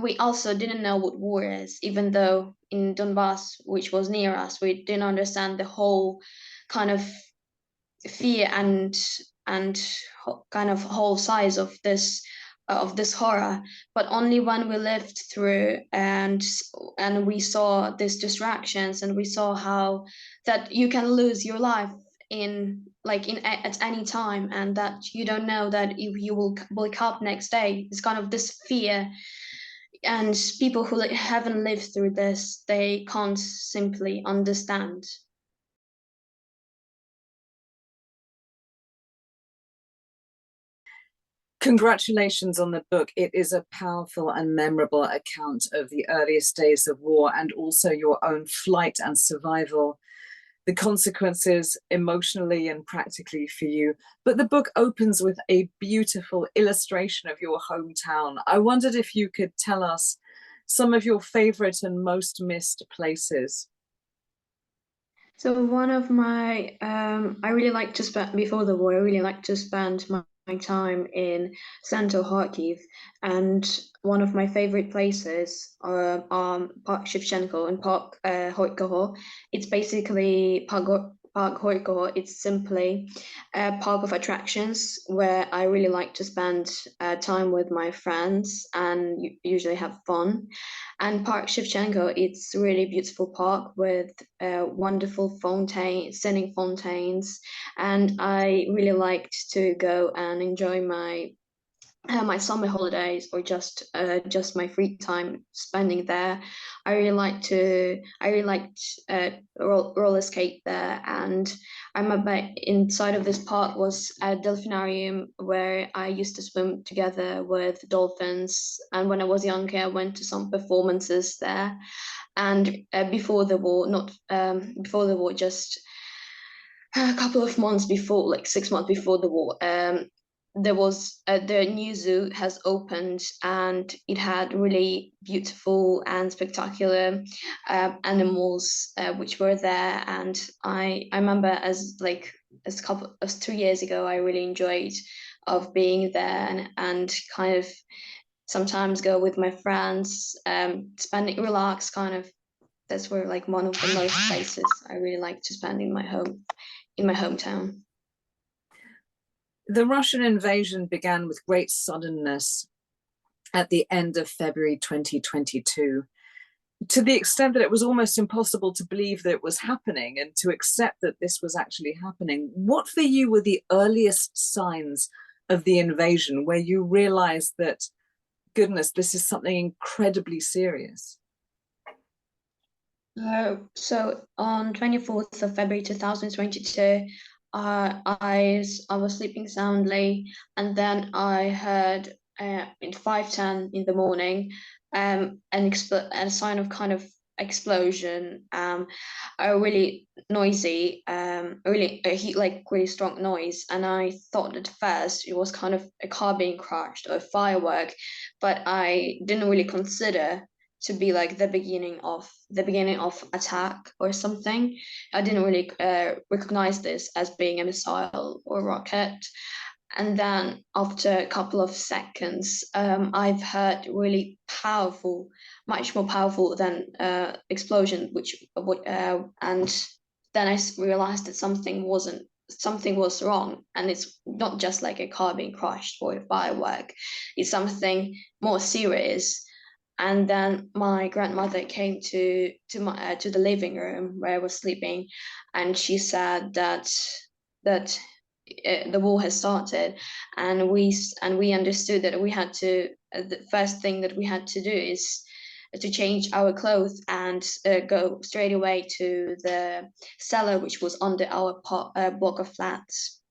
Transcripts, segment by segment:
we also didn't know what war is, even though in Donbass, which was near us, we didn't understand the whole kind of fear and kind of whole size of this horror. But only when we lived through and we saw these distractions, and we saw how that you can lose your life at any time, and that you don't know that if you will wake up next day. It's kind of this fear, and people who haven't lived through this, they can't simply understand. Congratulations on the book. It is a powerful and memorable account of the earliest days of war, and also your own flight and survival, the consequences emotionally and practically for you. But the book opens with a beautiful illustration of your hometown. I wondered if you could tell us some of your favorite and most missed places. So one of my, I really like to spend, before the war, I really like to spend my time in central Kharkiv, and one of my favorite places are Park Shevchenko and Park Hoykovo. It's basically Park Hoykovo. It's simply a park of attractions where I really like to spend time with my friends and usually have fun. And Park Shevchenko, it's a really beautiful park with wonderful stunning fountains, and I really liked to go and enjoy my summer holidays, or just my free time spending there. I really liked roller skate there, and I remember inside of this park was a delphinarium where I used to swim together with dolphins. And when I was younger, I went to some performances there. And before the war, not before the war, just a couple of months before, like 6 months before the war, there was the new zoo has opened, and it had really beautiful and spectacular animals which were there. And I remember as 2 years ago, I really enjoyed of being there, and kind of sometimes go with my friends, spending relax kind of. That's where like one of the most places I really like to spend in my hometown. The Russian invasion began with great suddenness at the end of February 2022, to the extent that it was almost impossible to believe that it was happening and to accept that this was actually happening. What for you were the earliest signs of the invasion where you realized that, goodness, this is something incredibly serious? So on 24th of February 2022, I was sleeping soundly, and then I heard at 5:10 in the morning a sign of kind of explosion, a really noisy, really strong noise. And I thought at first it was kind of a car being crashed or a firework, but I didn't really consider to be like the beginning of attack or something. I didn't really recognize this as being a missile or rocket. And then after a couple of seconds, I've heard really powerful, much more powerful than explosion, and then I realized that something was wrong, and it's not just like a car being crushed or a firework. It's something more serious. And then my grandmother came to the living room where I was sleeping, and she said that the war has started. And we understood that we had to the first thing that we had to do is to change our clothes and go straight away to the cellar, which was under our block of flats.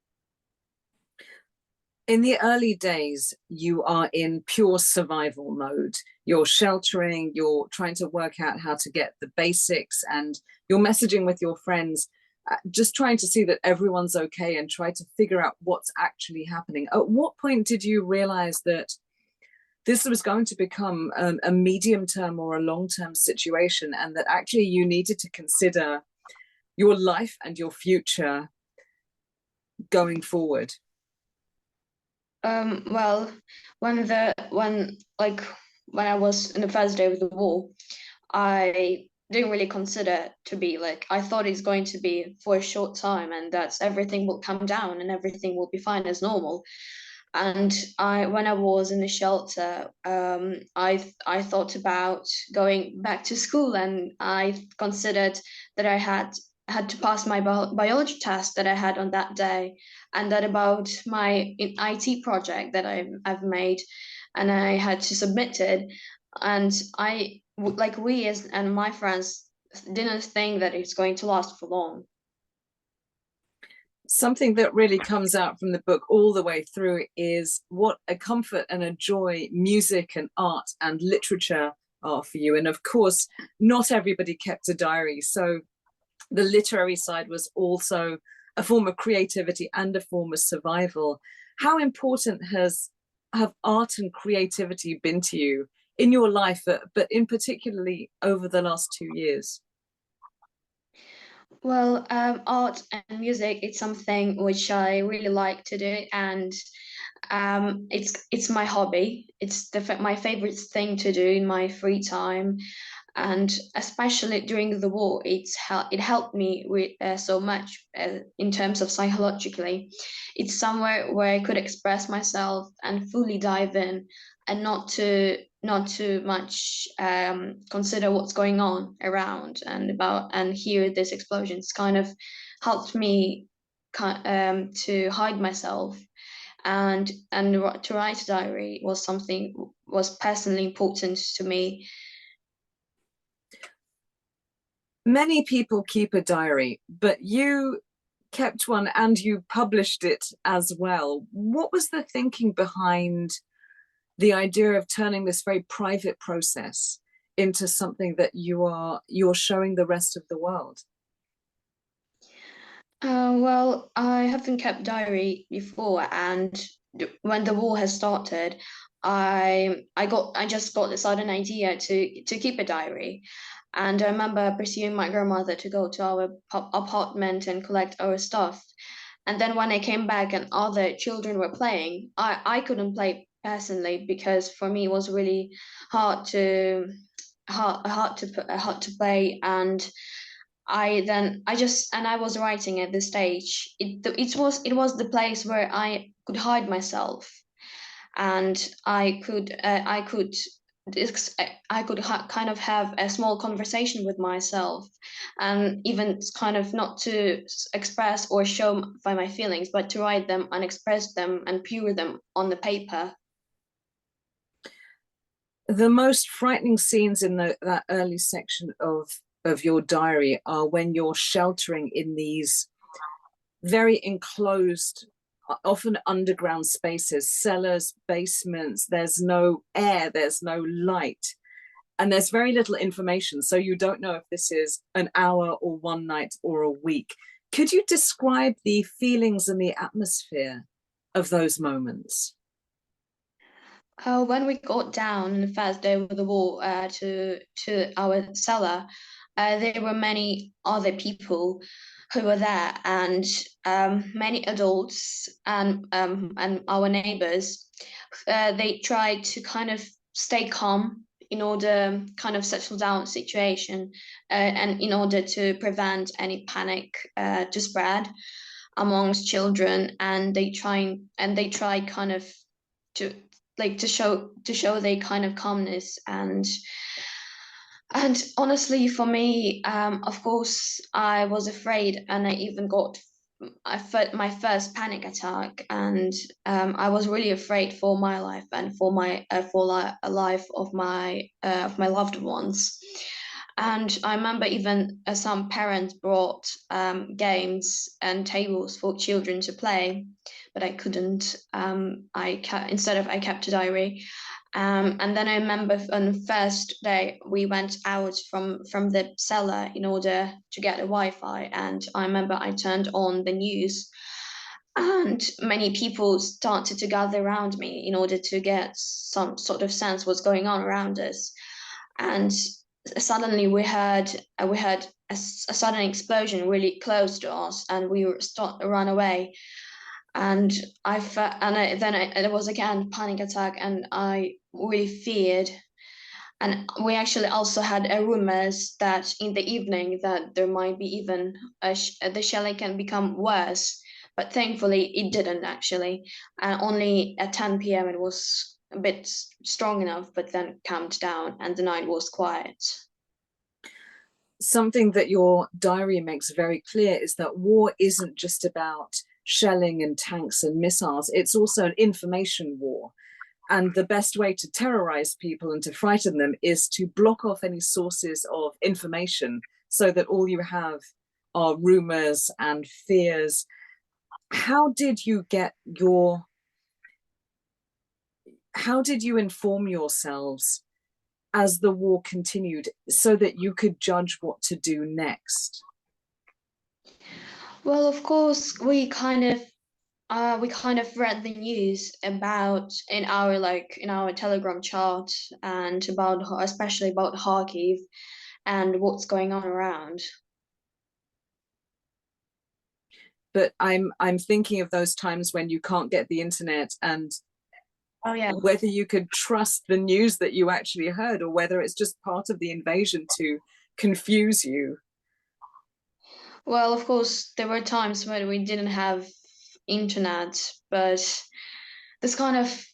In the early days, you are in pure survival mode. You're sheltering, you're trying to work out how to get the basics, and you're messaging with your friends, just trying to see that everyone's okay and try to figure out what's actually happening. At what point did you realize that this was going to become a medium-term or a long-term situation, and that actually you needed to consider your life and your future going forward? Well, when when I was in the first day of the war, I didn't really consider to be like, I thought it's going to be for a short time and that everything will come down and everything will be fine as normal. And when I was in the shelter, I thought about going back to school, and I considered that I had to pass my biology test that I had on that day, and that about my IT project that I've made, and I had to submit it, and like we as and my friends didn't think that it's going to last for long. Something that really comes out from the book all the way through is what a comfort and a joy music and art and literature are for you. And of course, not everybody kept a diary. So the literary side was also a form of creativity and a form of survival. How important have art and creativity been to you in your life, but in particularly over the last 2 years? Well, art and music, it's something which I really like to do, and it's my hobby. It's my favorite thing to do in my free time, and especially during the war, it helped me with so much in terms of psychologically. It's somewhere where I could express myself and fully dive in, and not too much consider what's going on around and hear these explosions. Kind of helped me to hide myself, and to write a diary was personally important to me. Many people keep a diary, but you kept one and you published it as well. What was the thinking behind the idea of turning this very private process into something that you're showing the rest of the world? Well, I haven't kept diary before, and when the war has started, I just got this sudden idea to keep a diary, and I remember pursuing my grandmother to go to our apartment and collect our stuff, and then when I came back and other children were playing, I couldn't play personally because for me it was really hard to hard to play. And I was writing at this stage. It was the place where I could hide myself, and I could kind of have a small conversation with myself, and even kind of not to express or show by my feelings, but to write them and express them and pure them on the paper. The most frightening scenes in that early section of your diary are when you're sheltering in these very enclosed, often underground spaces, cellars, basements. There's no air, there's no light, and there's very little information. So you don't know if this is an hour or one night or a week. Could you describe the feelings and the atmosphere of those moments? When we got down the first day of the war to our cellar, there were many other people who were there, and many adults and our neighbors. They tried to kind of stay calm in order kind of settle down the situation, and in order to prevent any panic to spread amongst children. And they try kind of to to show their kind of calmness. And honestly, for me, of course, I was afraid, and I even got my first panic attack, and I was really afraid for my life and for my a life of my loved ones. And I remember even some parents brought games and tables for children to play, but I couldn't. Instead of I kept a diary. And then I remember on the first day we went out from the cellar in order to get a Wi-Fi, and I remember I turned on the news, and many people started to gather around me in order to get some sort of sense what's going on around us. And suddenly we heard a sudden explosion really close to us, and we were start to run away. And I felt, and I, then I, it was again panic attack, and I really feared And we actually also had rumors that in the evening that there might be even the shelling can become worse, but thankfully it didn't actually. Only at 10 p.m. it was a bit strong enough, but then calmed down, and the night was quiet. Something that your diary makes very clear is that war isn't just about shelling and tanks and missiles, it's also an information war. And the best way to terrorize people and to frighten them is to block off any sources of information so that all you have are rumors and fears. How did you inform yourselves as the war continued so that you could judge what to do next? Well, of course, we kind of read the news about in our Telegram chat, and about especially about Kharkiv and what's going on around. But I'm thinking of those times when you can't get the internet, and Oh yeah. whether you could trust the news that you actually heard, or whether it's just part of the invasion to confuse you. Well, of course, there were times when we didn't have internet, but this kind of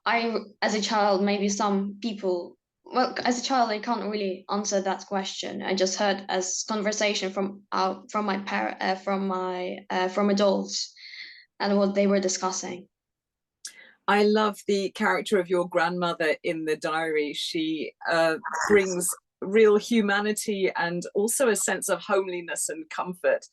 as a child, maybe some people, well, as a child, I can't really answer that question. I just heard as conversation from my from adults and what they were discussing. I love the character of your grandmother in the diary. She brings real humanity and also a sense of homeliness and comfort.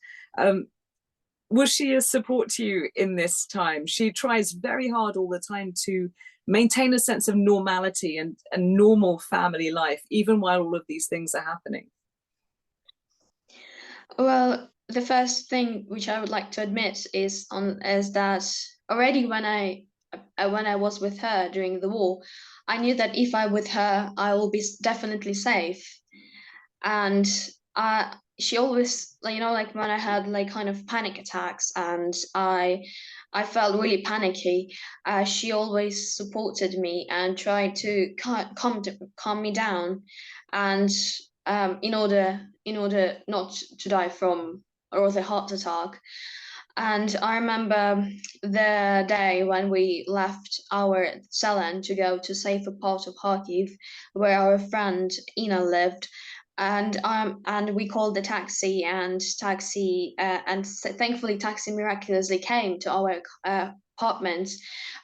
Was she a support to you in this time? She tries very hard all the time to maintain a sense of normality and normal family life, even while all of these things are happening. Well, the first thing which I would like to admit is that already when I was with her during the war, I knew that if I'm with her, I will be definitely safe. And she always, like when I had like kind of panic attacks, and I felt really panicky, she always supported me and tried to calm me down, and in order not to die from or the heart attack. And I remember the day when we left our Selen to go to safer part of Kharkiv, where our friend Ina lived, and we called the taxi, and thankfully taxi miraculously came to our apartment,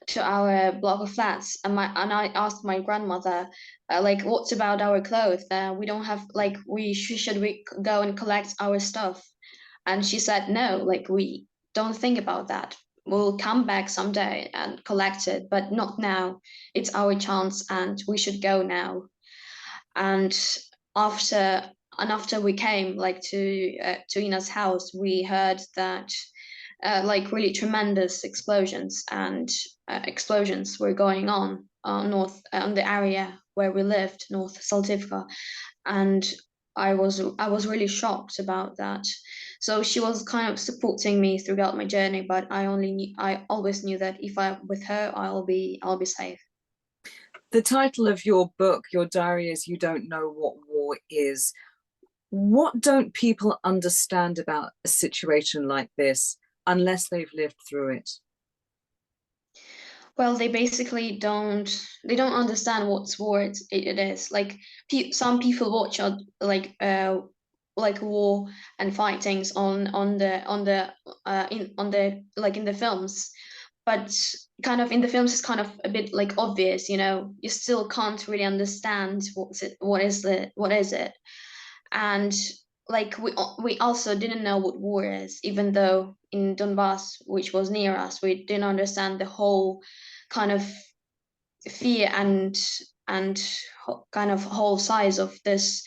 to our block of flats, and I asked my grandmother, like, what's about our clothes? We don't have, like, should we go and collect our stuff? And she said, no, like, we don't think about that. We'll come back someday and collect it, but not now. It's our chance, and we should go now. And after we came, like, to Ina's house, we heard that like really tremendous explosions were going on north on the area where we lived, North Saltivka. And I was really shocked about that. So she was kind of supporting me throughout my journey, but I always knew that if I'm with her, I'll be safe. The title of your book, your diary, is You Don't Know What War Is. What don't people understand about a situation like this unless they've lived through it? Well, they basically don't understand what sport it is. Like, some people watch like war and fightings in the films, but kind of in the films it's kind of a bit like obvious, you still can't really understand what is it. And like we also didn't know what war is, even though in Donbass, which was near us, we didn't understand the whole kind of fear and kind of whole size of this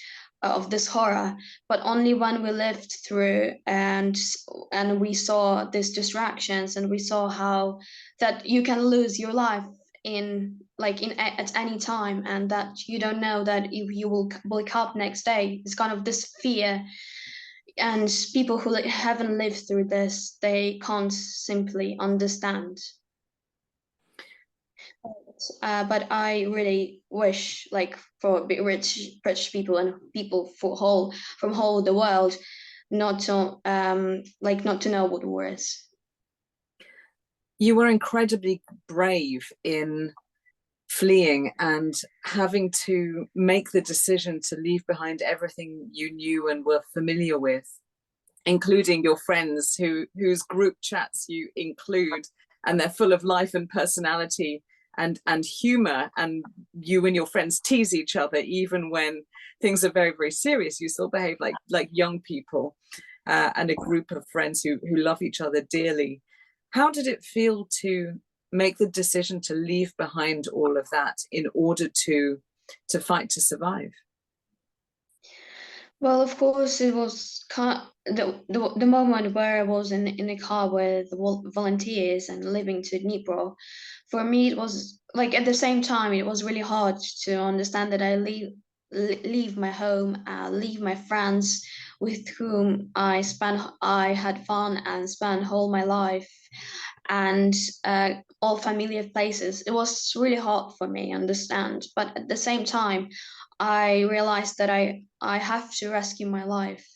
horror. But only when we lived through, and we saw these distractions, and we saw how that you can lose your life at any time, and that you don't know that if you will wake up next day. It's kind of this fear, and people who haven't lived through this, they can't simply understand. but I really wish, like, for rich people and people from whole the world, not to not to know what war is. You were incredibly brave in fleeing and having to make the decision to leave behind everything you knew and were familiar with, including your friends whose group chats you include, and they're full of life and personality and humor, and you and your friends tease each other even when things are very, very serious. You still behave like young people, and a group of friends who love each other dearly. How did it feel to make the decision to leave behind all of that in order to fight to survive? Well, of course, it was kind of the moment where I was in a car with volunteers and living to Dnipro. For me, it was like at the same time, it was really hard to understand that leave my home, leave my friends with whom I had fun and spent whole my life, and all familiar places. It was really hard for me, understand, but at the same time, I realized that I have to rescue my life.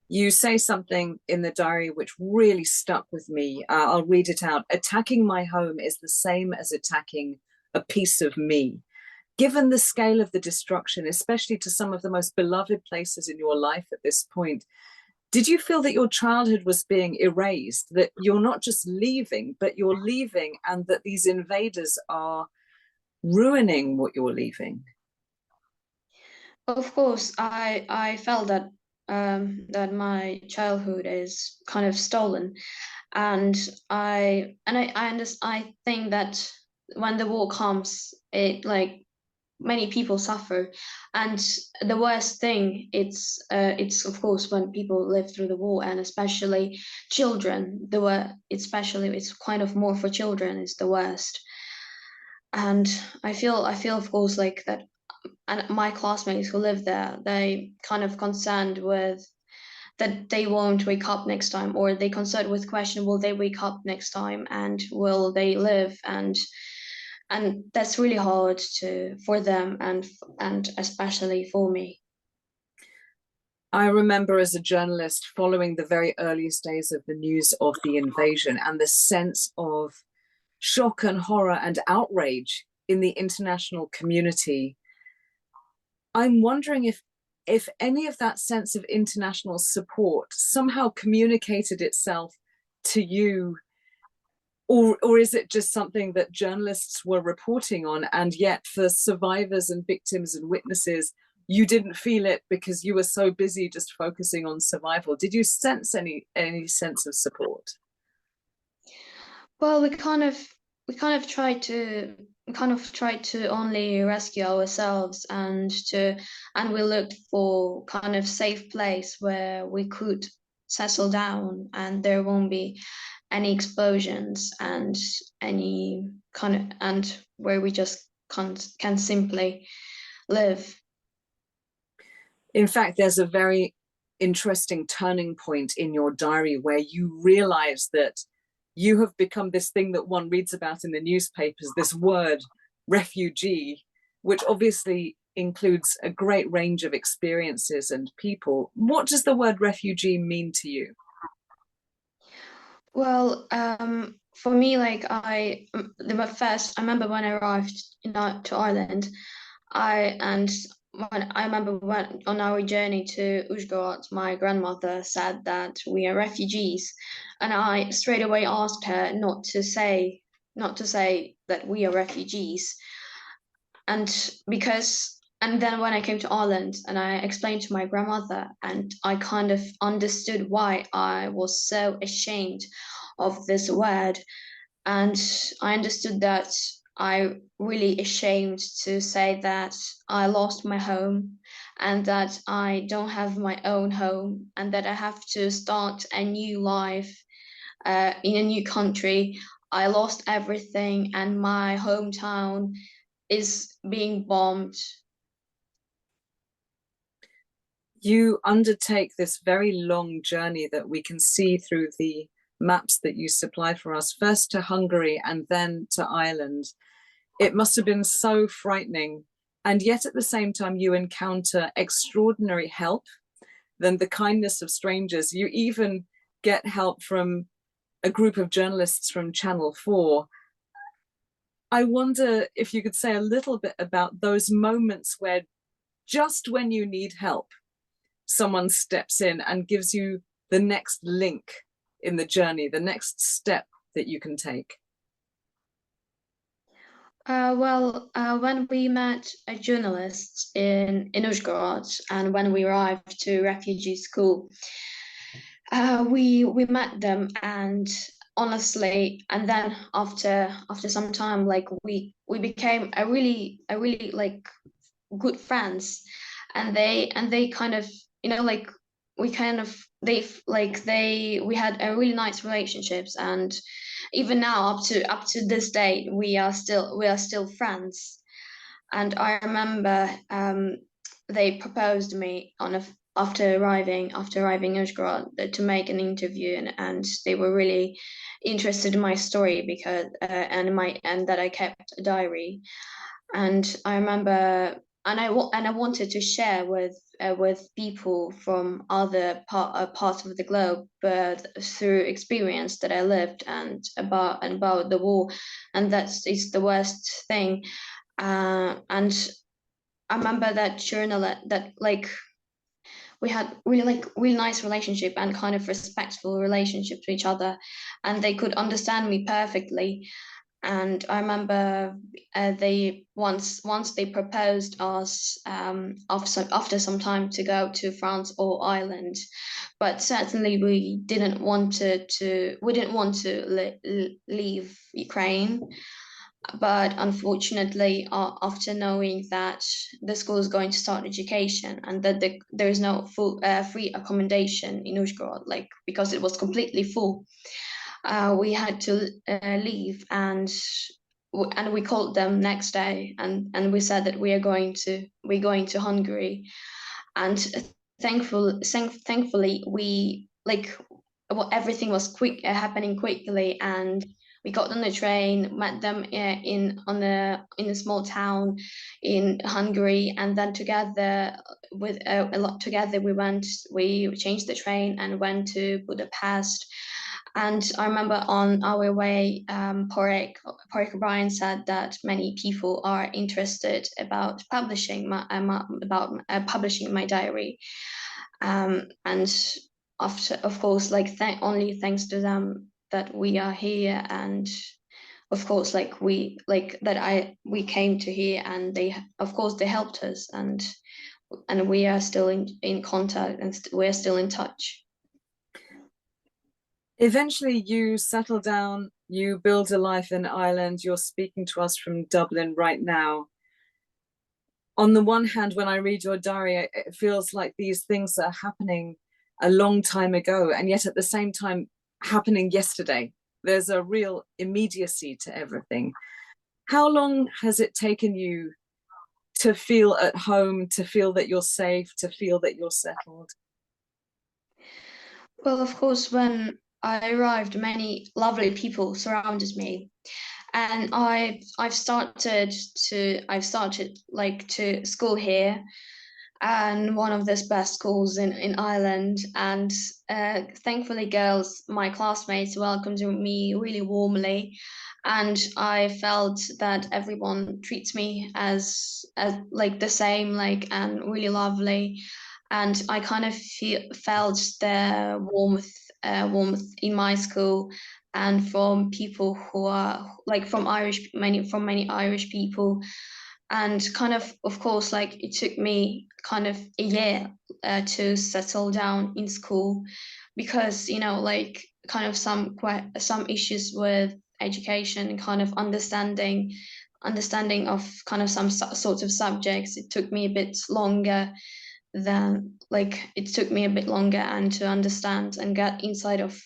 You say something in the diary which really stuck with me. I'll read it out. Attacking my home is the same as attacking a piece of me. Given the scale of the destruction, especially to some of the most beloved places in your life at this point, did you feel that your childhood was being erased, that you're not just leaving, but you're leaving, and that these invaders are ruining what you're leaving? Of course, I felt that that my childhood is kind of stolen, and I think that when the war comes, it like many people suffer, and the worst thing it's of course when people live through the war, and especially children. The were especially it's kind of more for children is the worst, and I feel of course like that, and my classmates who live there, they kind of concerned with that they won't wake up next time, or they concerned with question, will they wake up next time and will they live, and that's really hard to for them, and especially for me. I remember as a journalist following the very earliest days of the news of the invasion and the sense of shock and horror and outrage in the international community. I'm wondering if any of that sense of international support somehow communicated itself to you, or is it just something that journalists were reporting on, and yet for survivors and victims and witnesses, you didn't feel it because you were so busy just focusing on survival? Did you sense any sense of support? Well, we kind of tried to only rescue ourselves, and we looked for kind of safe place where we could settle down and there won't be any explosions, and any kind of, and where we just can simply live. In fact, there's a very interesting turning point in your diary where you realize that you have become this thing that one reads about in the newspapers, this word refugee, which obviously includes a great range of experiences and people. What does the word refugee mean to you? Well, for me, like I remember when I arrived to Ireland, and when I remember when on our journey to Uzhgorod, my grandmother said that we are refugees, and I straight away asked her not to say that we are refugees, and because and then when I came to Ireland and I explained to my grandmother, and I kind of understood why I was so ashamed of this word, and I understood that I really ashamed to say that I lost my home, and that I don't have my own home, and that I have to start a new life in a new country. I lost everything, and my hometown is being bombed. You undertake this very long journey that we can see through the maps that you supplied for us, first to Hungary and then to Ireland. It must have been so frightening. And yet at the same time, you encounter extraordinary help, then the kindness of strangers. You even get help from a group of journalists from Channel 4. I wonder if you could say a little bit about those moments where just when you need help, someone steps in and gives you the next link in the journey, the next step that you can take. When we met journalists in Uzhgorod and when we arrived to refugee school, we met them, and honestly, and then after some time, like we became a really like good friends, and they kind of, you know, like we kind of they we had a really nice relationships, and even now up to this day we are still friends. And I remember they proposed me on a after arriving in Uzhgorod to make an interview, and they were really interested in my story because and that I kept a diary. And I remember, and I wanted to share with people from other parts of the globe, but through experience that I lived, and about the war, and that is the worst thing. And I remember that journal that like we had really nice relationship and kind of respectful relationship to each other, and they could understand me perfectly. And I remember they once they proposed us after some time to go to France or Ireland, but certainly we didn't want to leave Ukraine. But unfortunately, after knowing that the school is going to start education and that there is no full free accommodation in Uzhgorod, like because it was completely full, we had to leave, and we called them next day, and we said that we're going to Hungary. And thankfully we like, well, everything was happening quickly, and we got on the train, met them in a small town in Hungary, and then together with a lot together we changed the train and went to Budapest. And I remember on our way, Porek O'Brien said that many people are interested about publishing my diary. And after, of course, like only thanks to them that we are here, and of course, like we came to here, and they, of course, they helped us, and we are still in contact, and we're still in touch. Eventually you settle down, you build a life in Ireland. You're speaking to us from Dublin right now. On the one hand, when I read your diary, it feels like these things are happening a long time ago, and yet at the same time happening yesterday. There's a real immediacy to everything. How long has it taken you to feel at home, to feel that you're safe, to feel that you're settled? Well, of course, when I arrived, many lovely people surrounded me, and I've started like to school here, and one of the best schools in Ireland. And thankfully, girls, my classmates, welcomed me really warmly, and I felt that everyone treats me as like the same, like, and really lovely. And I kind of felt the warmth in my school, and from people who are like from many Irish people. And kind of course, like it took me kind of a year to settle down in school, because, you know, like kind of some issues with education and kind of understanding of kind of some sorts of subjects. It took me a bit longer than like it took me a bit longer and to understand and get inside of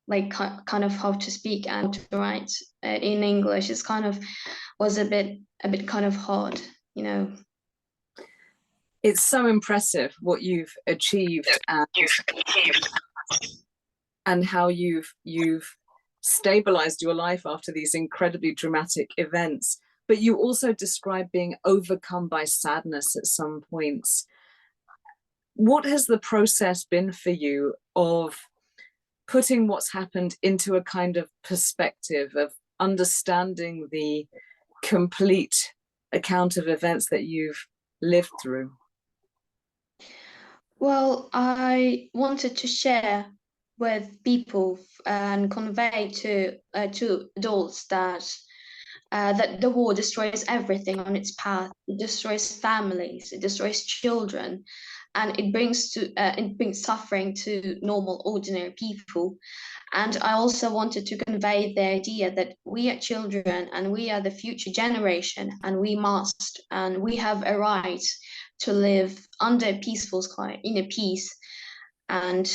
like kind of how to speak and to write in English. It's kind of was a bit kind of hard, you know. It's so impressive what you've achieved, and and how you've stabilized your life after these incredibly dramatic events. But you also describe being overcome by sadness at some points. What has the process been for you of putting what's happened into a kind of perspective, of understanding the complete account of events that you've lived through? Well, I wanted to share with people and convey to adults that the war destroys everything on its path. It destroys families, it destroys children, and it brings suffering to normal, ordinary people. And I also wanted to convey the idea that we are children and we are the future generation, and we have a right to live under a peaceful sky, in a peace, and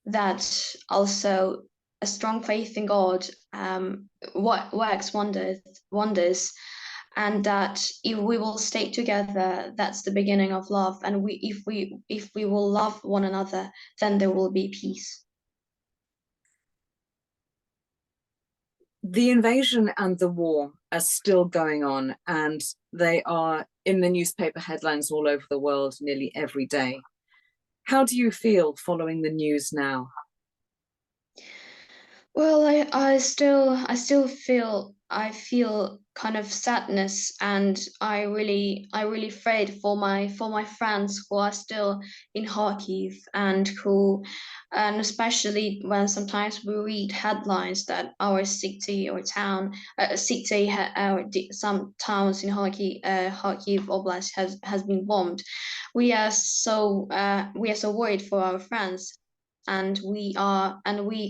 that also a strong faith in God what works wonders, and that if we will stay together, that's the beginning of love. And if we will love one another, then there will be peace. The invasion and the war are still going on, and they are in the newspaper headlines all over the world nearly every day. How do you feel following the news now? Well, I still feel kind of sadness, and I really afraid for my friends who are still in Kharkiv, and especially when sometimes we read headlines that our city or town, some towns in Kharkiv Oblast has been bombed. We are so worried for our friends, and we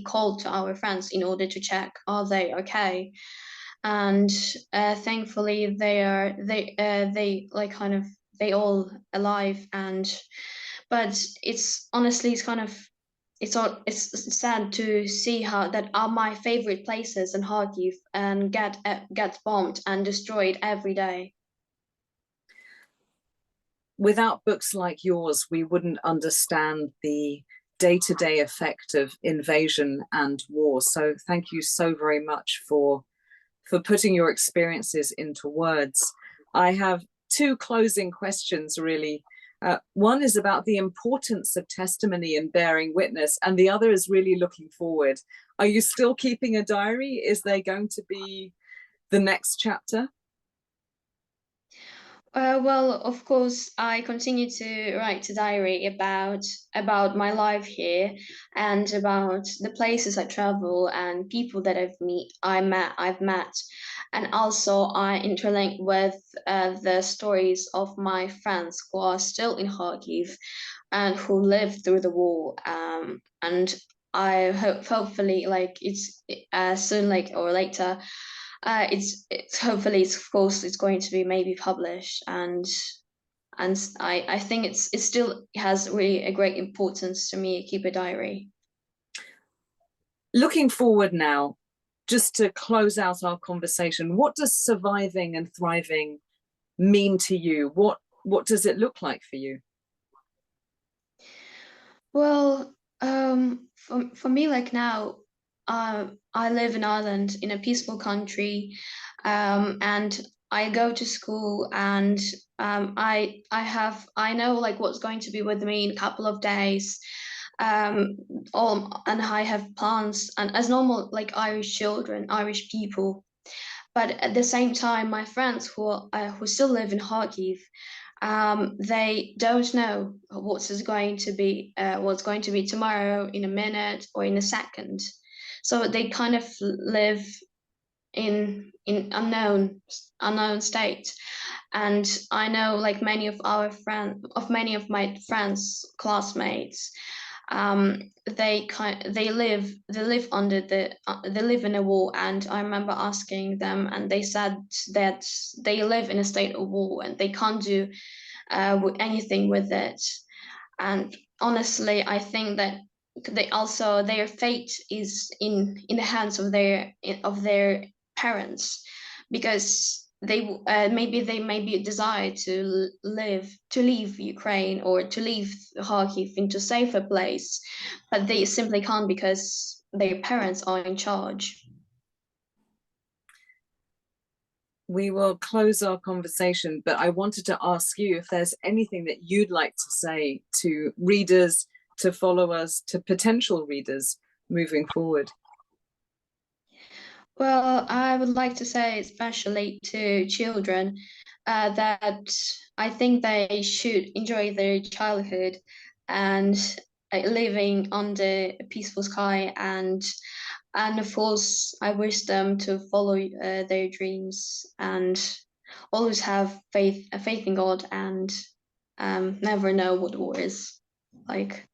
called to our friends in order to check are they okay. And thankfully they like kind of they all alive. And but it's honestly it's kind of it's sad to see how that are my favorite places in Kharkiv and get bombed and destroyed every day. Without books like yours, we wouldn't understand the day-to-day effect of invasion and war. So thank you so very much for putting your experiences into words. I have two closing questions, really. One is about the importance of testimony and bearing witness, and the other is really looking forward. Are you still keeping a diary? Is there going to be the next chapter? Well, of course, I continue to write a diary about my life here, and about the places I travel and people that I've met, and also I interlink with the stories of my friends who are still in Kharkiv and who lived through the war. And I hopefully like it's soon, like or later, it's hopefully it's of course it's going to be maybe published. And I think it still has really a great importance to me, keep a diary. Looking forward now, just to close out our conversation, what does surviving and thriving mean to you? What does it look like for you? Well, for me, like now, I live in Ireland in a peaceful country, and I go to school, and I know like what's going to be with me in a couple of days. And I have plans, and as normal like Irish children, Irish people. But at the same time, my friends who still live in Kharkiv, they don't know what's going to be tomorrow, in a minute or in a second. So they kind of live in unknown state. And I know like many of my friends, classmates, they live under they live in a war. And I remember asking them, and they said that they live in a state of war and they can't do anything with it. And honestly, I think that their fate is in the hands of their parents, because maybe they maybe desire to leave Ukraine or to leave Kharkiv into a safer place, but they simply can't because their parents are in charge. We will close our conversation, but I wanted to ask you if there's anything that you'd like to say to readers, to followers, to potential readers moving forward. Well, I would like to say, especially to children, that I think they should enjoy their childhood and living under a peaceful sky, and of course, I wish them to follow their dreams and always have faith in God, and never know what war is like.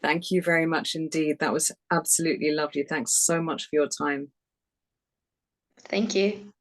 Thank you very much indeed. That was absolutely lovely. Thanks so much for your time. Thank you.